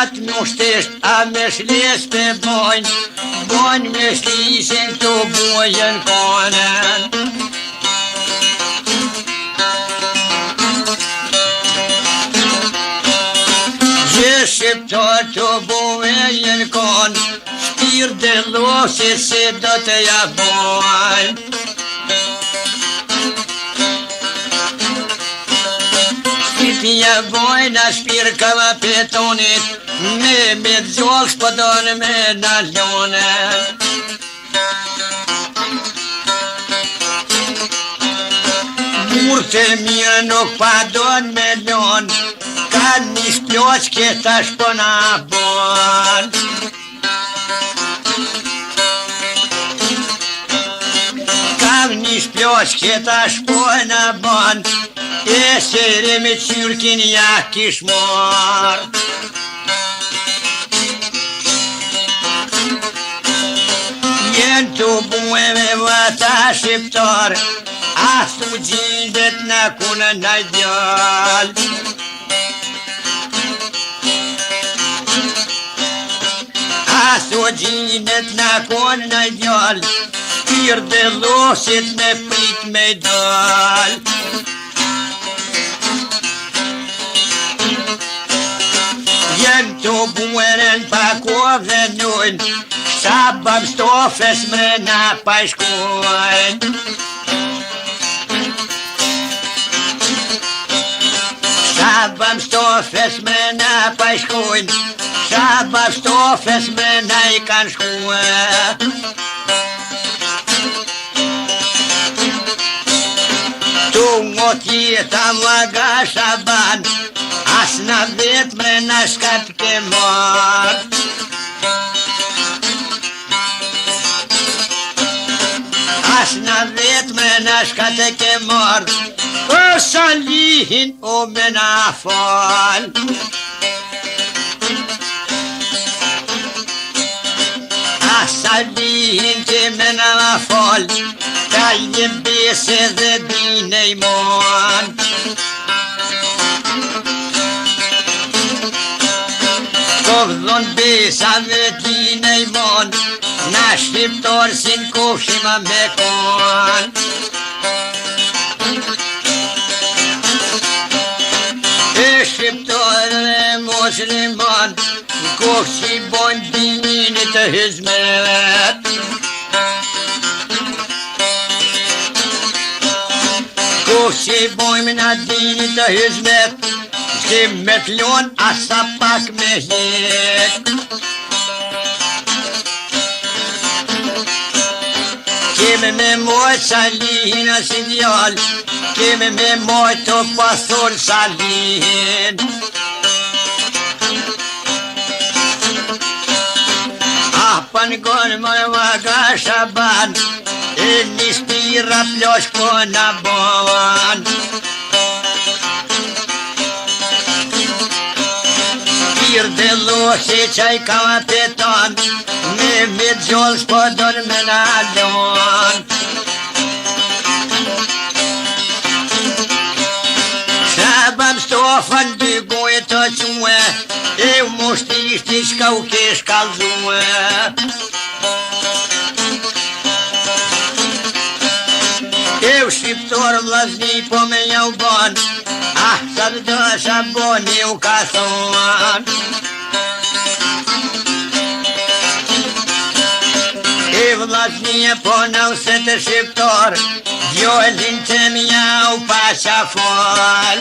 atë nushtesht a me shles të bojnë, bojnë me shlishin të bojën konën. Gjë shqiptar të bojën konë, shpirë dhe losi se do të jabojnë. Shqipja bojnë a shpirë kava petonit, me dzjollë shpëdonë me nalonet. Burë të mirë nuk padon me lonë, ka një shploq këta shpona bon. Ka një shploq këta shpona bon, e sere me qyrkin ja kish mor. Jen të bueve vata shqiptar, as të gjindet në kunë në djall. As të gjindet në kunë në djall, shpirë dhe losit me prit me dal. Jem të bueren pa kove nujnë, sabab stofes mrena pa shkojnë. Sabab stofes mrena pa shkojnë, sabab stofes mrena I kanë shkojnë. Tu mot jeta vaga shaban, as na vet mrena shkat ke mort. As na vet mrena shkat ke mort, o salihin o mena fal. As salihin te mena fal, ka një bese dhe bine I mon. Kovdhon besa dhe bine I mon, na shqiptar sin kofshima me kon. E shqiptar dhe muslimon, kofshi bojnë dinin të hizmet. Kofshi bojnë në dinin të hizmet, shkim me t'lon asa pak me hek. Keme me mojt salihin as ideal, keme me mojt të pasur salihin. Pan gonë më vaga shaban, e një spira plosh po në bon. Spirë dhe losi qaj ka peton, me gjollë shpodon me në alon. Shabam stofën dy gojë të quë, e u moshtisht I shka u kesh kalzue. E u shqiptor vlazni po me ja u bon, ah, sa të dësha boni u ka thon. E vlazni e po në use të shqiptor, djolin të mja u pasha fol.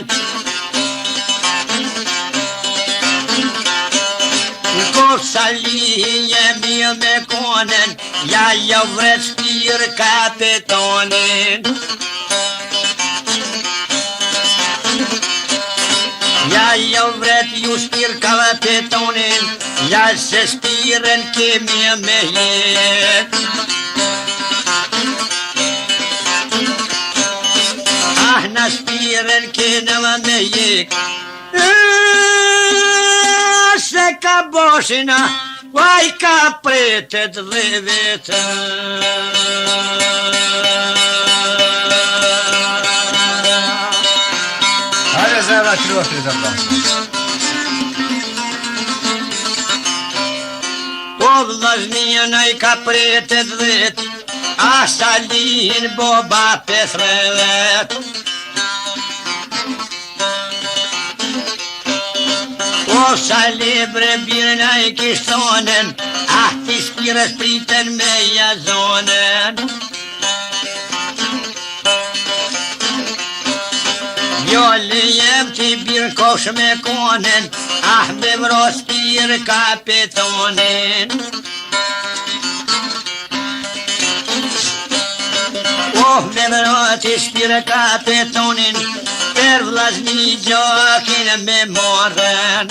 Kof salihin jemi me konen, ja jo vret shpir kapetonin. Ja jo vret ju shpir kapetonin, ja se shpiren kemi me jet. Ah, na shpiren kena me jet. Se ka boshina, vaj ka pretet dhe vetën. Hajde zera, qërë është të të vllaznia i ka pritet 10, a Salin boba 15. O Sali bre birna i kishtonen, ah ti spirës priten me jazonen. Jolli jem ti birë kosh me konen, ah me vros pirë kapitonin. Oh me vros ti spirë kapitonin, per vllazni gjokin me morën.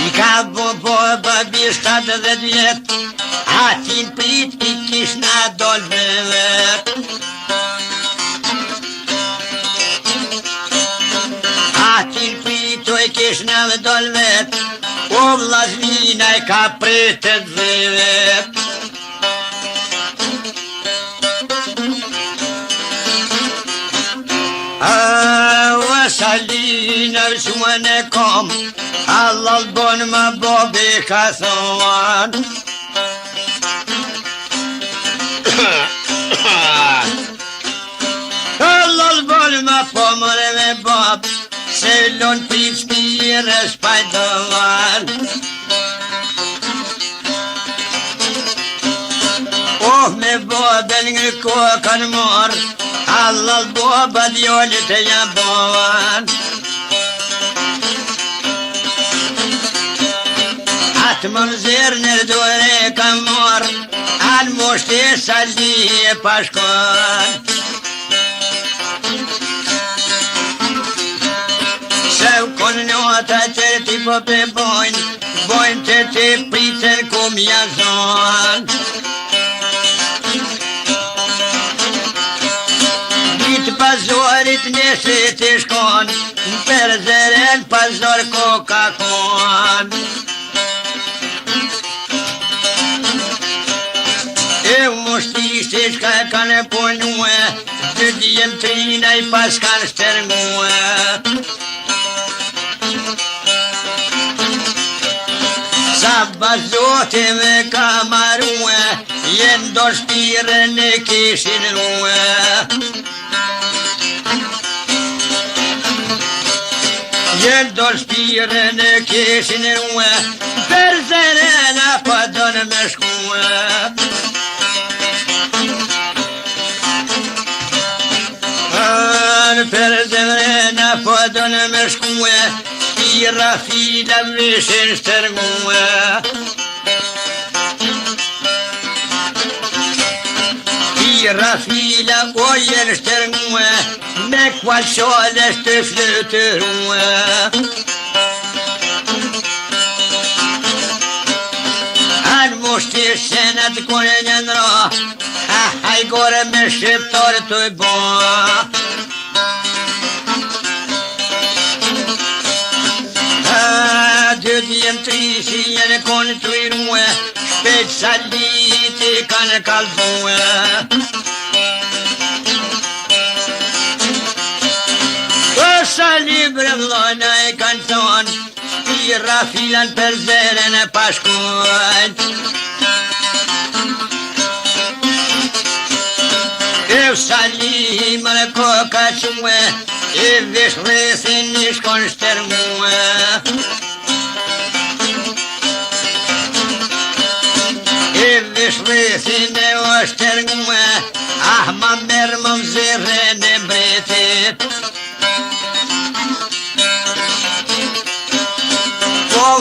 I ka boba bi 70 vjet, atin prit I kish na dol vet. Atin prit I kish na dol vet, o vllaznia I ka pritet vet. Salin shumë e kom, Allah bon ma bobi ka thonë. Allah bon ma pomre me bob, se lon prit spirës pajdovan. Oh me boben ngë kokën mor, Allah boba djollit e jabovan. Atë më nëzirë nër dore ka mor, anë moshte Sali e pashkon. Se u konë nota që ti po pe bojnë që ti pritën ku mjazon. Pazorit nëse ti shkon, për zeren pazor koka kon. E mushtisht shka kanë punue, dy djem trina I pas kanë shtermue. Sa bazote me ka marue, jen do shpirën e kishin rue. Jen do shpirën e kishin rue, për zerena pa donë me shkue. Per zerena pa donë me shkue, shpira fila vishin shtërngue. Shpira fila ojen shtërngue, me kual sholes të flytërue. Anë mushtish se në të kone një ndra, haj gore me shqiptarë të I bo. Dy djem tri si jenë konë të I rue, shpejt Salit I kanë kalbue. Sali bre vllona e kanë thonë, shpira filan për zeren e pashkojt. E Sali më koka que, e vish rrethin I shkon shtermue. E vish rrethin e o shtermue, ah ma merë më mzirën e mbretit.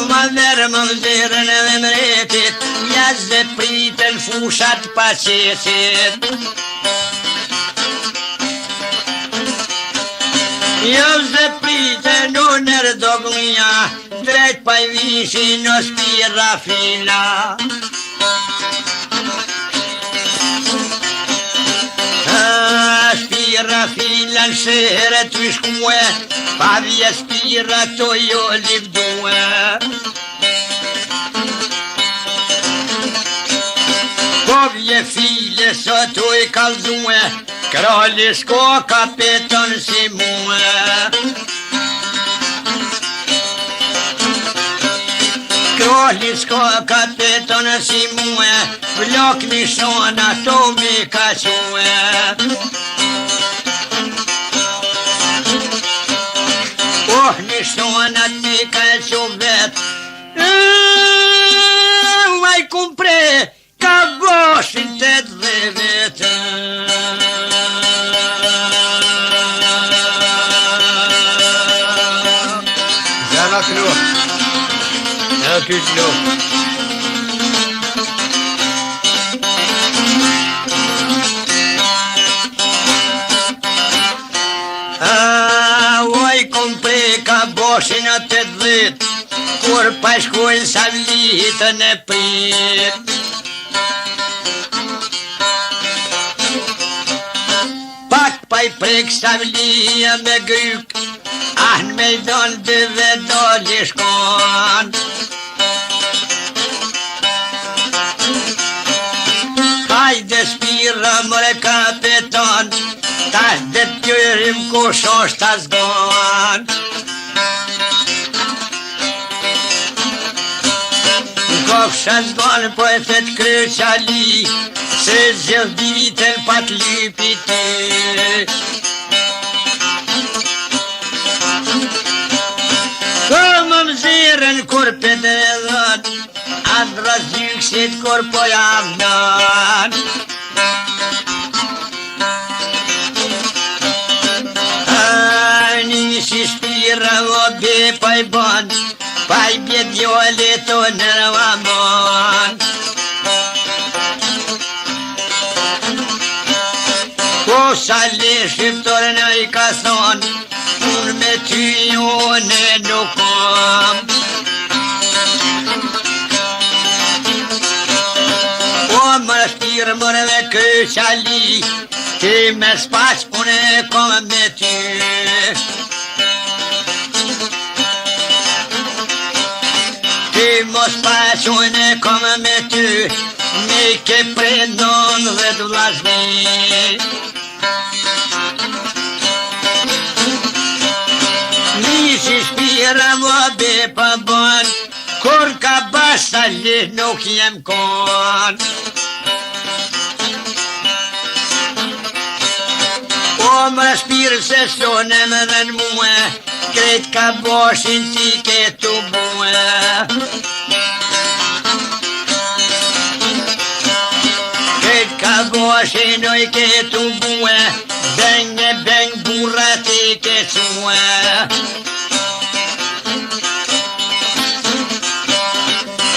Ma merë më mzirën e mretit, jazë pritën fushat pacetit. Jazë pritën unër doglia, drejt pa I vishin o spira fila. Spira fila në shërë të shkue, pa vje spira të jo livdue. Po vje file sot u I kalzue, kralli s'ko kapeton si mua. djali s'ka kapeton si muë, vlok mi shon ato mi ka quë. Një shonat mi ka që vetë, vaj kumpre ka boshin të dhe vetë. Zana klo, e ty klo. Boshin të dhët, kur pa shkojnë sa vitën e prit. Pak pa i prek sa vlia me gryk, anë me i donë dëve doli shkon. Hajde spira mëre kapeton, tash dhe t'jërim kush është ta zgon. Kofsha zgonë po e thet kryqali, se zjedh ditën pat lipi ti. Kom më mzirën kur pëdëllon, andra zyksit kur po javnon. Një si shpira o be pa i bon, pa i bje djole të nërvamon. Ko sa le shqiptore në i ka thon, unë me ty jone nuk kom. O më shpirë mërë dhe kryqali, ti me spaq unë e kom me ty. Mos paqun e kom me ty, me ke prendon dhe t'vllazni. Nisi shpira më be pa bon, kur ka basali nuk jem kon. O më shpirë se sonem dhe në muë, krejt ka boshin ti ke t'u buë. Ka boshin oj ke t'u buë, beng e beng burrat i ke quë.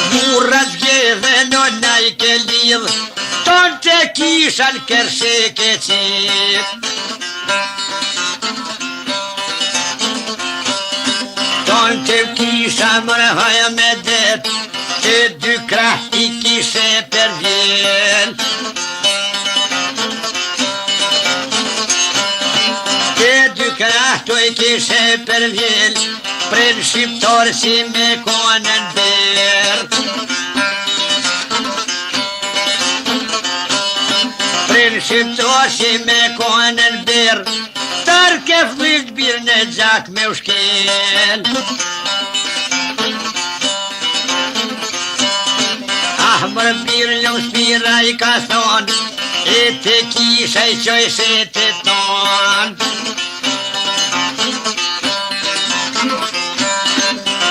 Burrat gjedhe nona i ke lidh, ton të kishan kërse ke qip. Ton të kisha mërë haja me det, të dy krah i kishe për vjen. Krahto i kishe për vjel, prej shqiptor si me konën ber. Prej shqiptor si me konën ber, tar ke flikt bir në gjak me ushkel. Ah, mërë bir në ushpira i ka thon, e te kisha i qoj se te ton.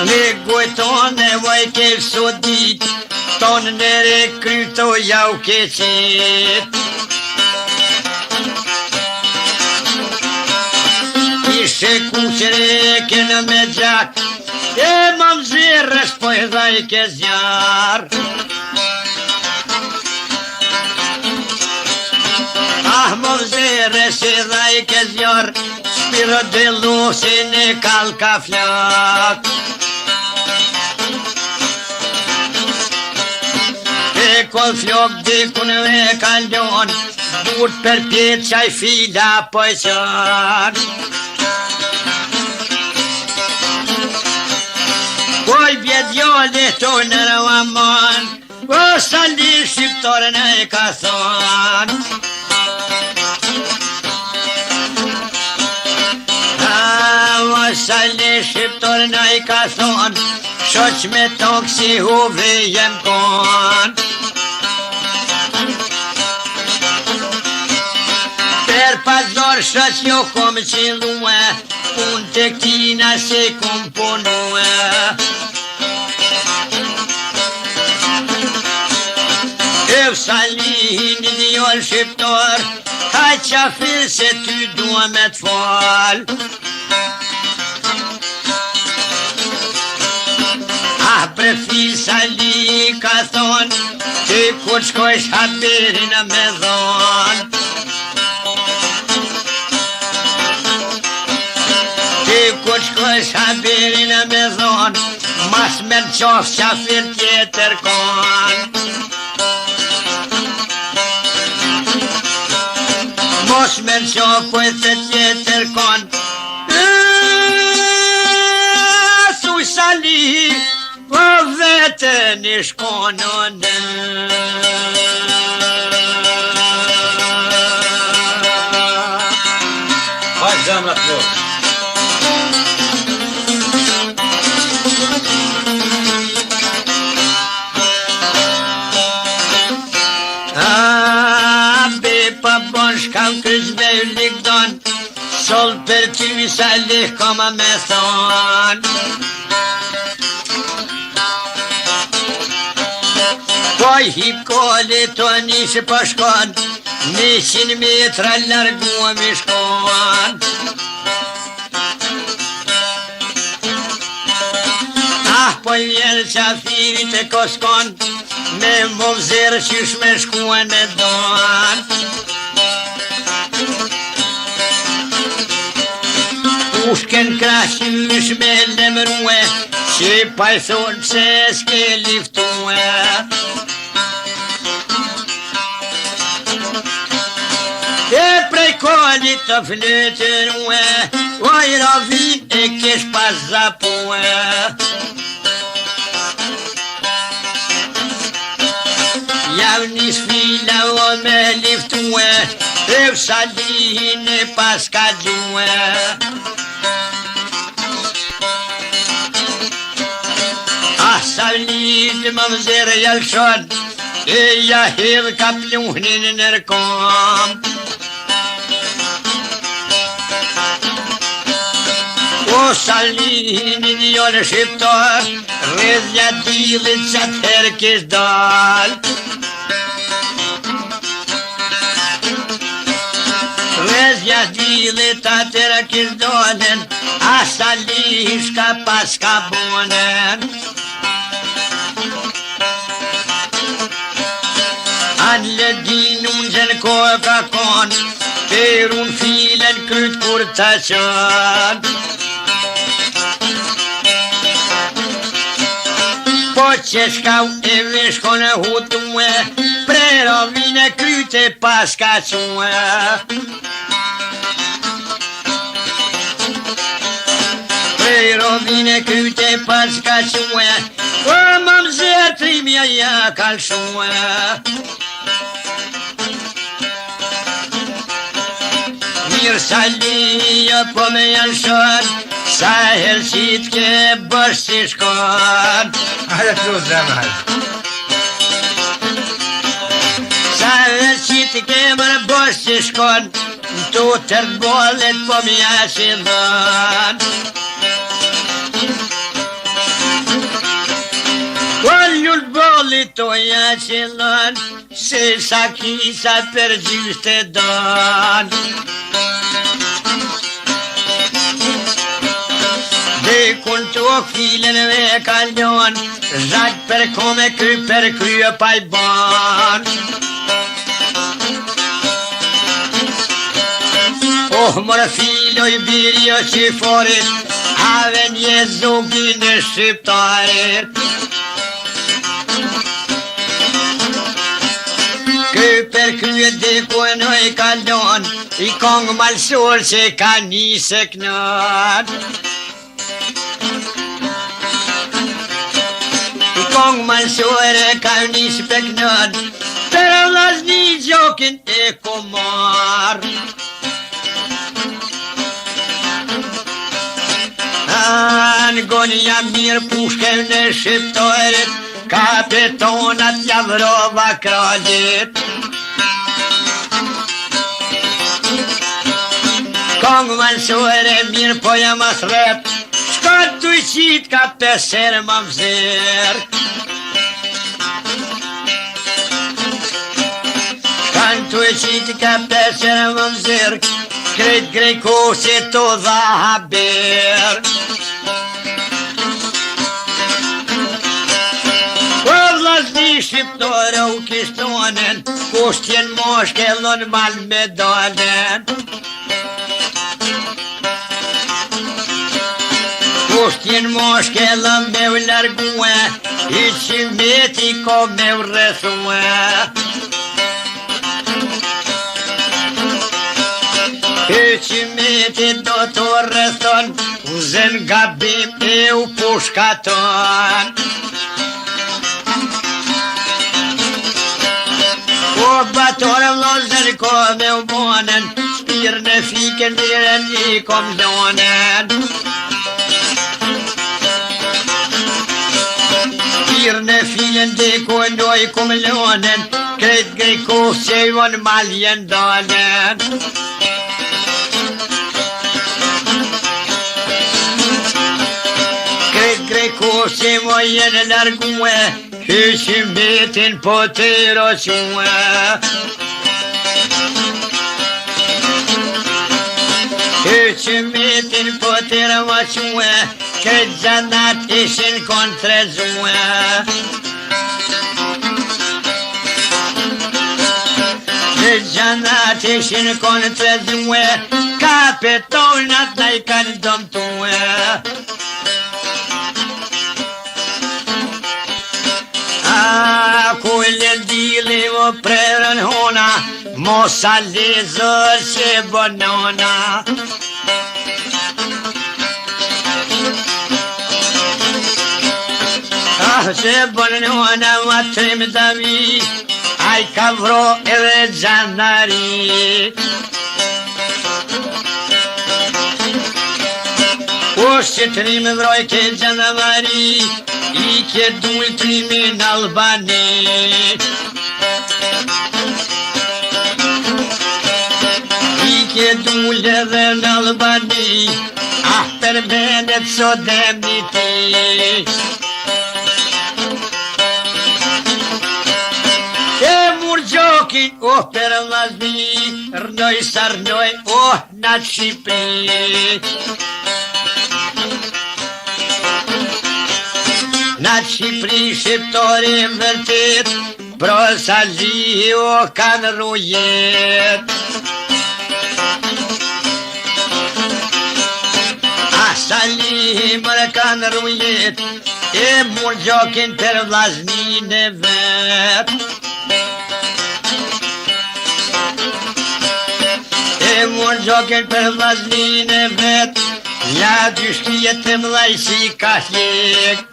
Ne gojton e vaj ke sodit, ton në rekryto jau ke qit. Ishe kuqere ke në me gjak, e më mzirës po e dhaj ke zjar. Ah, më mzirës e dhaj ke zjar, shpiro dhe lusin e kal ka flak. Kol flok dikun e kalon, dur për pjet qaj fila po e qan. Koj bje djole të në rëvamon, o sali shqiptorën e ka thon. sale shqiptor na I ka thon, shoq me tokë si huve jem kon. Per pazor shoq jo kom qillue, unë të këtina se kom punue. Ev salihin një joll shqiptor, ka qafir se ty dua me t'fal. Prefil sali ka thon, ti kur shkojsh haberin me dhon. Ti kur shkojsh haberin me dhon, mas me qof qafir tjetër kon. Mos me qof pojtë tjetër kon. Thuj sali, po vetën I shkonon. Pa zemrat jo. Be pa bon shkam kryq me likdon, sol për ty salih koma me thon. Poj hip koli to nisë po shkon, 100 metra largua mi shkon. Po vjen qafirit e koskon, me movzirë qysh me shkuen me don. Ushken krashin mysh me lemrue, që pa I thon pse s'ke liftue. E prej kolit të flytërue, oj ravin e kesh pas zapue. Jav nis fila o me liftue, ev salihin e pas ka gjue. Salit më vëzirë jalshon, e ja hidh ka pluhnin nërkom. O salihin një jollë shqiptar, rrëdhja dilit që atëherë kish dal. Rrëdhja dilit atëherë kish dolen, a salihin shka pas ka bonen. Alle din unë gjenë kohë ka kon, per unë filen kryt kur të qën. Po që shkau e vishkon e hutue, prero vine kryt e pas ka que. Prero vine kryt e pas ka que, o më mzër trimja ja kalshue. Mirë salia po me janë shon, sa herë që t'ke bësh si shkon. Hajde të zemrat. Sa herë që t'ke mërë bësh si shkon, tu tërt bollet po me jashi dhën. Po ljull bollit to jashi dhën, se sa kisa për gjysht e dën. Dhe kun të filen ve kalon, zhak për kome kry për krye pa I ban. Oh mërë filoj birjo që forit, ave një zogin e shqiptarit. Kry për krye dhe kun e kalon, I kong malsor që ka njëse knën. Kong malsore ka njësë për knën, për vlazni gjokin e komar. Shkon gonja mirë pushken në shqiptorit, kapitonat javrova kralit. Kong mansore mirë po jam asret, shkon të qit ka peser më vzir. Shkon të qit ka peser më vzir, krejt grejkosi të dha haber. Po vllazni shqiptore u kishtonen, kushtjen moshkellon mal me dalen. Kushtjen moshkellon me u largue, I qimeti ko me u rrethue. I qimeti do të rrethon, u zen gabim e u pushkaton. O batore vlozër ko me u bonen, shpirë në fiken dire një kom donen. Shpirë në fiken dhe ku ndoj kom lonen, krejt grejko se von maljen donen. Krejt grejko se vojen largue, Hyqim betin po të roque. Hyqim betin po të roque, këtë gjanat ishin kontrezue. Këtë gjanat ishin kontrezue, kapitonat na I kanë dëmtue. Kullën dili o prerën hona, mos a lezër që bonona. Që bonona ma trim dami, a I ka vro edhe gjanari. O që trim vroj ke gjanamari, I ke dull trimin Albani. I ke dull edhe në Albani, për menet so demniti. E mur gjokin, për vllazni, rnoj sarnoj, në Shqipëri. Në Shqipëri shqiptori vërtet, prosali o kanë rujet. Asali mërë kanë rujet, e mur gjokin për vllaznin e vet. E mur gjokin për vllaznin e vet, ja dy shkrijet të mlaj si ka hjek.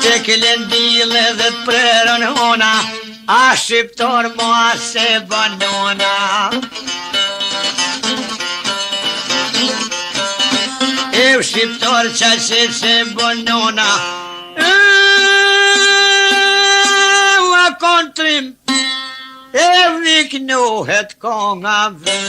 Të këllën dile dhe të prerën hona, a shqiptor mua se banona. E shqiptor qa se banona, a kontrim, e viknohet konga vë.